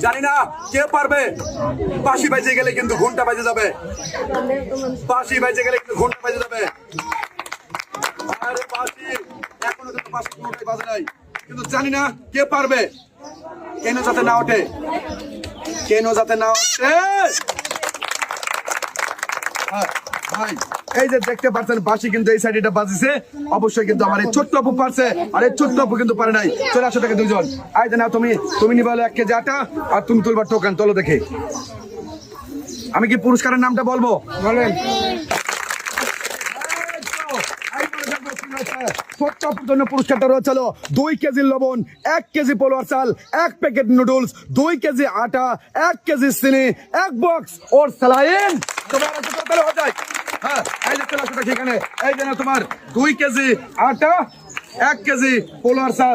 জানি না কে পারবে। বাঁশি বাজে গেলে কিন্তু ঘন্টা বাজে যাবে, বাঁশি বাজে গেলে কিন্তু ঘন্টা বাজে যাবে। আরে বাঁশি এখনো কিন্তু বাঁশি কোনোটাই বাজে নাই, কিন্তু জানি না কে পারবে। কেন যাতে না ওঠে, কেন যাতে না ওঠে। ভাই এই যে দেখতে পাচ্ছেন বাঁশি কিন্তু এই সাইডে বাজিছে, অবশ্যই কিন্তু আমার এই ছোট্ট আপু পারছে, আর এই ছোট্ট আপু কিন্তু পারে নাই। চলে আসো থেকে দুইজন। আই না তুমি নিবা 1 কেজি আটা, আর তুমি তুলবার টোকেন। চলো দেখে আমি কি পুরস্কারের নামটা বলবো, বলেন। ছোট্ট আপুর জন্য পুরস্কারটা রয়েছে 2 কেজি লবণ, 1 কেজি পোলোয়ার চাল, 1 প্যাকেট নুডলস, 2 কেজি আটা, 1 কেজি চিনি, 1 বক্স ওর স্যালাইন। তোমার হয়ে যায়। হ্যাঁ এই যে চলে আসো এখানে। এই যে তোমার 2 কেজি আটা, 1 কেজি পোলোয়ার চাল।